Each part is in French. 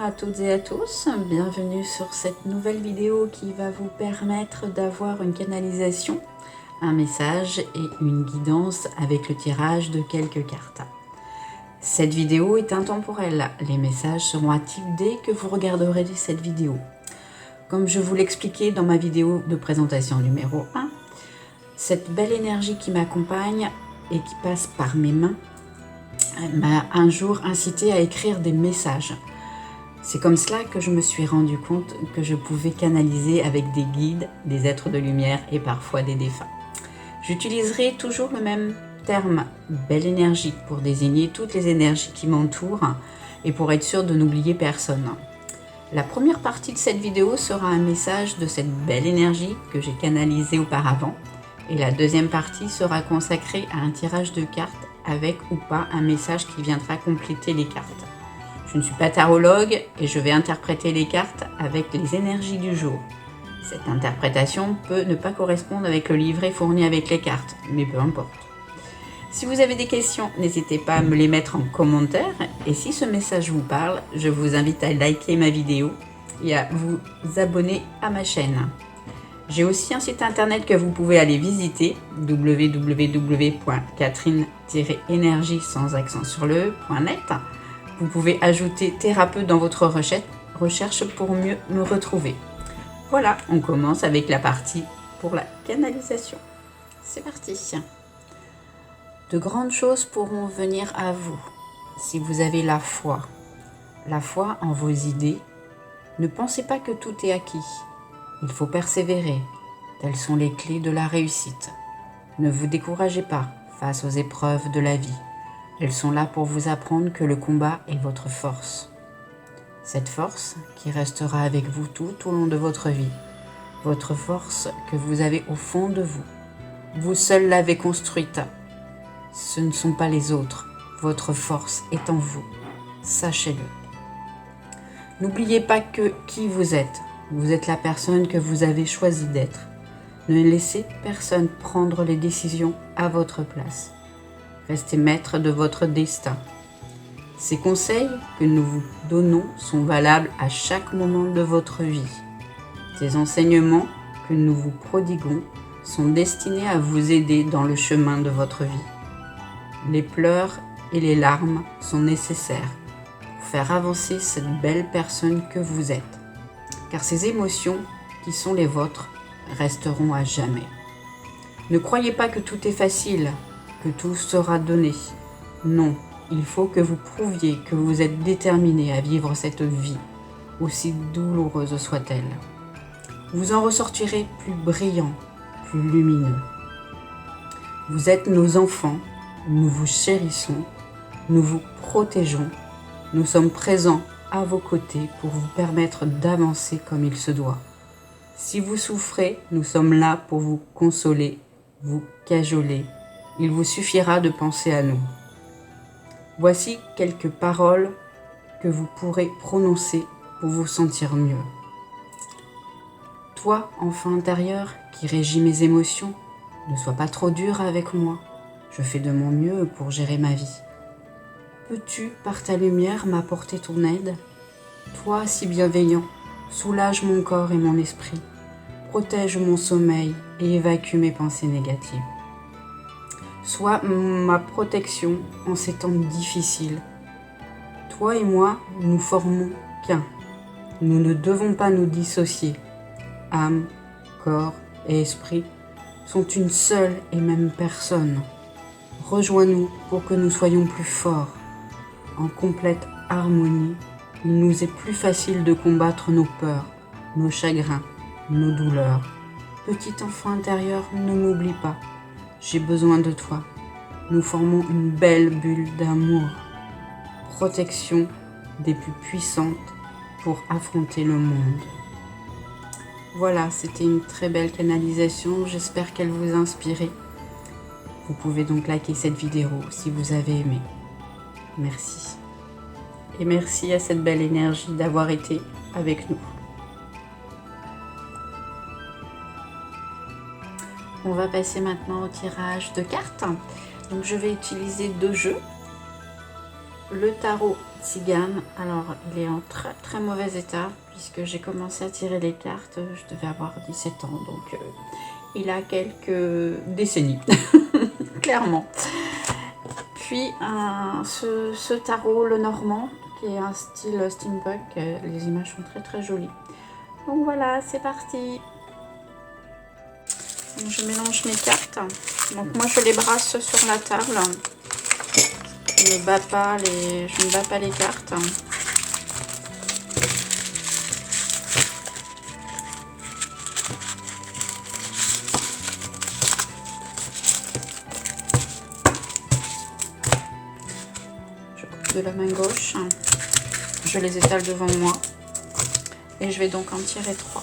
à toutes et à tous, bienvenue sur cette nouvelle vidéo qui va vous permettre d'avoir une canalisation, un message et une guidance avec le tirage de quelques cartes. Cette vidéo est intemporelle, les messages seront actifs dès que vous regarderez cette vidéo. Comme je vous l'expliquais dans ma vidéo de présentation numéro 1, cette belle énergie qui m'accompagne et qui passe par mes mains m'a un jour incité à écrire des messages. C'est comme cela que je me suis rendu compte que je pouvais canaliser avec des guides, des êtres de lumière et parfois des défunts. J'utiliserai toujours le même terme, belle énergie, pour désigner toutes les énergies qui m'entourent et pour être sûr de n'oublier personne. La première partie de cette vidéo sera un message de cette belle énergie que j'ai canalisée auparavant et la deuxième partie sera consacrée à un tirage de cartes avec ou pas un message qui viendra compléter les cartes. Je ne suis pas tarologue et je vais interpréter les cartes avec les énergies du jour. Cette interprétation peut ne pas correspondre avec le livret fourni avec les cartes, mais peu importe. Si vous avez des questions, n'hésitez pas à me les mettre en commentaire et si ce message vous parle, je vous invite à liker ma vidéo et à vous abonner à ma chaîne. J'ai aussi un site internet que vous pouvez aller visiter, www.catherine-énergie sans accent sur le.net. Vous pouvez ajouter thérapeute dans votre recherche pour mieux me retrouver. Voilà, on commence avec la partie pour la canalisation. C'est parti. De grandes choses pourront venir à vous si vous avez la foi en vos idées. Ne pensez pas que tout est acquis. Il faut persévérer. Telles sont les clés de la réussite. Ne vous découragez pas face aux épreuves de la vie. Elles sont là pour vous apprendre que le combat est votre force. Cette force qui restera avec vous tout au long de votre vie. Votre force que vous avez au fond de vous. Vous seul l'avez construite. Ce ne sont pas les autres. Votre force est en vous. Sachez-le. N'oubliez pas qui vous êtes. Vous êtes la personne que vous avez choisi d'être. Ne laissez personne prendre les décisions à votre place. Restez maître de votre destin. Ces conseils que nous vous donnons sont valables à chaque moment de votre vie. Ces enseignements que nous vous prodiguons sont destinés à vous aider dans le chemin de votre vie. Les pleurs et les larmes sont nécessaires pour faire avancer cette belle personne que vous êtes. Car ces émotions qui sont les vôtres resteront à jamais. Ne croyez pas que tout est facile, que tout sera donné. Non, il faut que vous prouviez que vous êtes déterminé à vivre cette vie, aussi douloureuse soit-elle. Vous en ressortirez plus brillant, plus lumineux. Vous êtes nos enfants, nous vous chérissons, nous vous protégeons, nous sommes présents à vos côtés pour vous permettre d'avancer comme il se doit. Si vous souffrez, nous sommes là pour vous consoler, vous cajoler. Il vous suffira de penser à nous. Voici quelques paroles que vous pourrez prononcer pour vous sentir mieux. Toi, enfant intérieur, qui régis mes émotions, ne sois pas trop dur avec moi. Je fais de mon mieux pour gérer ma vie. Peux-tu, par ta lumière, m'apporter ton aide? Toi, si bienveillant, soulage mon corps et mon esprit, protège mon sommeil et évacue mes pensées négatives. Sois ma protection en ces temps difficiles. Toi et moi, nous formons qu'un. Nous ne devons pas nous dissocier. Âme, corps et esprit sont une seule et même personne. Rejoins-nous pour que nous soyons plus forts. En complète harmonie, il nous est plus facile de combattre nos peurs, nos chagrins, nos douleurs. Petit enfant intérieur, ne m'oublie pas. J'ai besoin de toi. Nous formons une belle bulle d'amour. Protection des plus puissantes pour affronter le monde. Voilà, c'était une très belle canalisation. J'espère qu'elle vous a inspiré. Vous pouvez donc liker cette vidéo si vous avez aimé. Merci. Et merci à cette belle énergie d'avoir été avec nous. On va passer maintenant au tirage de cartes. Donc je vais utiliser deux jeux. le tarot Tzigane. Alors, il est en très très mauvais état puisque j'ai commencé à tirer les cartes, je devais avoir 17 ans, donc il a quelques décennies, clairement. Puis ce tarot, le normand, qui est un style steampunk, les images sont très très jolies. Donc voilà, c'est parti. Donc, je mélange mes cartes. Donc moi je les brasse sur la table. Je ne bats pas les cartes. Je coupe de la main gauche. Je les étale devant moi. Et je vais donc en tirer 3.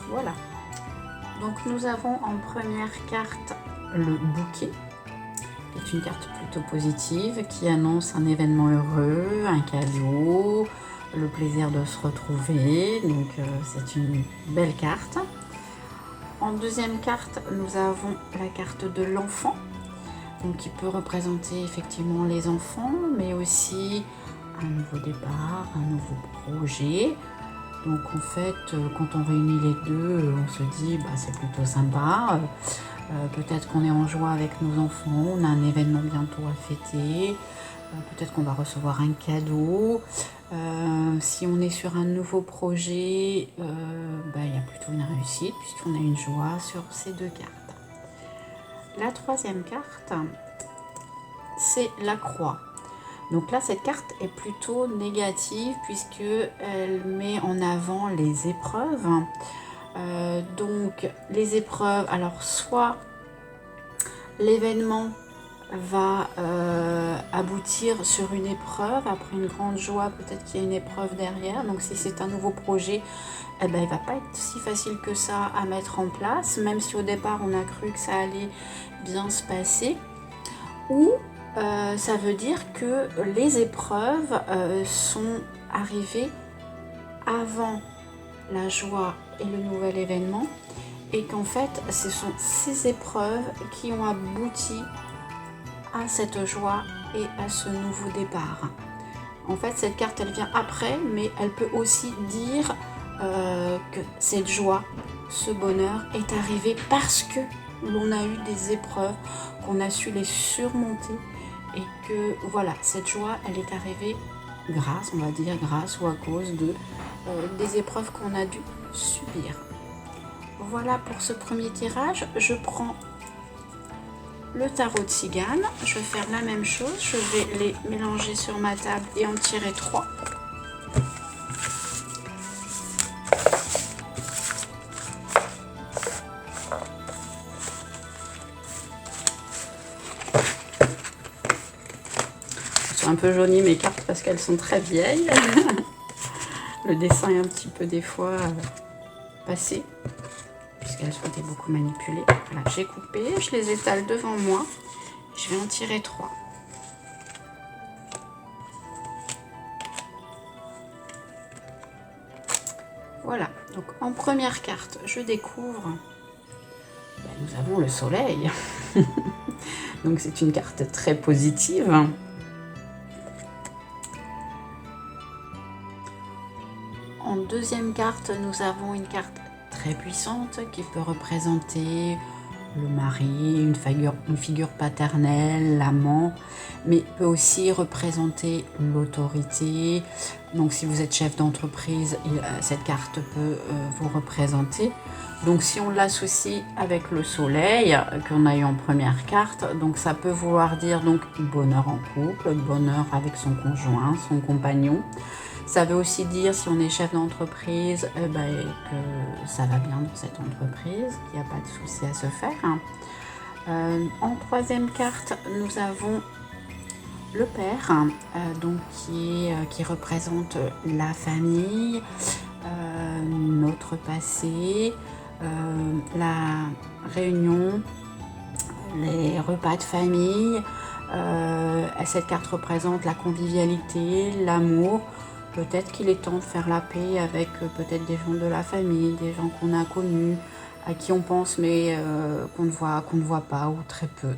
Voilà. Donc nous avons en première carte le bouquet, qui est une carte plutôt positive, qui annonce un événement heureux, un cadeau, le plaisir de se retrouver. Donc c'est une belle carte. En deuxième carte, nous avons la carte de l'enfant, donc qui peut représenter effectivement les enfants, mais aussi un nouveau départ, un nouveau projet. Donc en fait, quand on réunit les deux, on se dit bah, c'est plutôt sympa. Peut-être qu'on est en joie avec nos enfants, on a un événement bientôt à fêter. Peut-être qu'on va recevoir un cadeau. Si on est sur un nouveau projet, bah, il y a plutôt une réussite puisqu'on a une joie sur ces deux cartes. La troisième carte, c'est la croix. Donc là, cette carte est plutôt négative puisqu'elle met en avant les épreuves. Donc les épreuves, alors soit l'événement va aboutir sur une épreuve, après une grande joie, peut-être qu'il y a une épreuve derrière. Donc si c'est un nouveau projet, eh ben, il ne va pas être si facile que ça à mettre en place, même si au départ on a cru que ça allait bien se passer. Ou ça veut dire que les épreuves sont arrivées avant la joie et le nouvel événement, et qu'en fait ce sont ces épreuves qui ont abouti à cette joie et à ce nouveau départ. En fait, cette carte elle vient après, mais elle peut aussi dire que cette joie, ce bonheur est arrivé parce que l'on a eu des épreuves, qu'on a su les surmonter, et que voilà, cette joie elle est arrivée grâce, on va dire grâce ou à cause de des épreuves qu'on a dû subir. Voilà pour ce premier tirage. Je prends le tarot Tzigane, je vais faire la même chose, je vais les mélanger sur ma table et en tirer 3. Elles sont un peu jaunies mes cartes parce qu'elles sont très vieilles. Le dessin est un petit peu des fois passé, puisqu'elles ont été beaucoup manipulées. Voilà, j'ai coupé, je les étale devant moi. Je vais en tirer 3. Voilà, donc en première carte, je découvre, nous avons le soleil. Donc c'est une carte très positive. En deuxième carte, nous avons une carte très puissante qui peut représenter le mari, une figure paternelle, l'amant, mais peut aussi représenter l'autorité. Donc si vous êtes chef d'entreprise, cette carte peut vous représenter. Donc si on l'associe avec le soleil qu'on a eu en première carte, donc ça peut vouloir dire donc bonheur en couple, bonheur avec son conjoint, son compagnon. Ça veut aussi dire, si on est chef d'entreprise, que ça va bien dans cette entreprise, qu'il n'y a pas de souci à se faire. En troisième carte, nous avons le père, donc qui représente la famille, notre passé, la réunion, les repas de famille. Cette carte représente la convivialité, l'amour. peut-être qu'il est temps de faire la paix avec peut-être des gens de la famille, des gens qu'on a connus, à qui on pense mais qu'on ne voit pas ou très peu.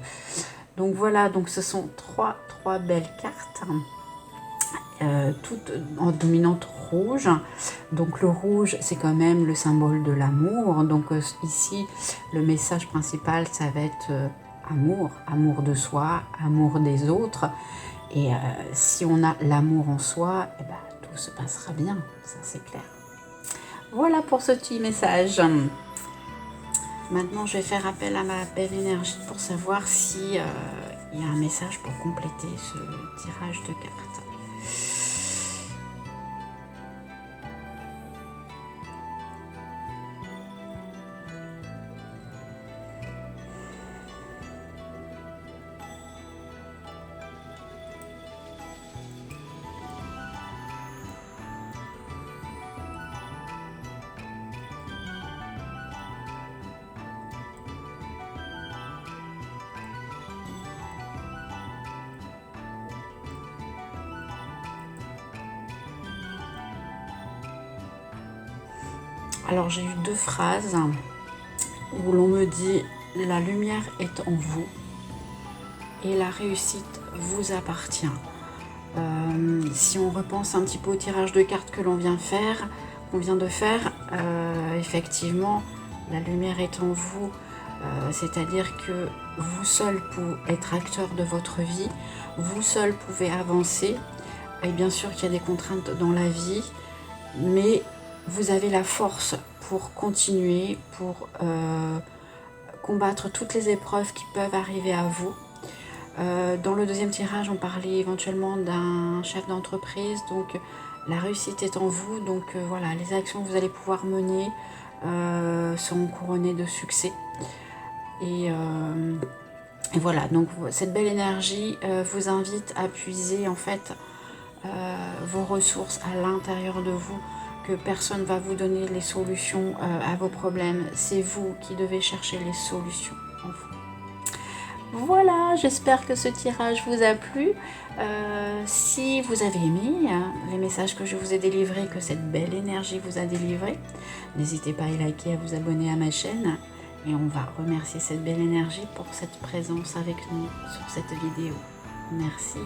Donc voilà, donc ce sont trois belles cartes, toutes en dominante rouge. Donc le rouge, c'est quand même le symbole de l'amour. Donc ici, le message principal, ça va être amour, amour de soi, amour des autres. Et si on a l'amour en soi, eh ben, tout se passera bien, ça c'est clair. Voilà pour ce petit message. Maintenant, je vais faire appel à ma belle énergie pour savoir si il y a un message pour compléter ce tirage de cartes. Alors j'ai eu 2 phrases où l'on me dit « la lumière est en vous et la réussite vous appartient ». Si on repense un petit peu au tirage de cartes que l'on vient de faire, effectivement, la lumière est en vous, c'est-à-dire que vous seul pouvez être acteur de votre vie, vous seul pouvez avancer, et bien sûr qu'il y a des contraintes dans la vie, mais vous avez la force pour continuer, pour combattre toutes les épreuves qui peuvent arriver à vous. Dans le deuxième tirage, on parlait éventuellement d'un chef d'entreprise, donc la réussite est en vous, donc voilà, les actions que vous allez pouvoir mener seront couronnées de succès. Et voilà, donc cette belle énergie vous invite à puiser en fait vos ressources à l'intérieur de vous, que personne ne va vous donner les solutions à vos problèmes, c'est vous qui devez chercher les solutions en vous. Voilà, j'espère que ce tirage vous a plu. Si vous avez aimé les messages que je vous ai délivrés, que cette belle énergie vous a délivré, n'hésitez pas à liker, à vous abonner à ma chaîne. Et on va remercier cette belle énergie pour cette présence avec nous sur cette vidéo. Merci.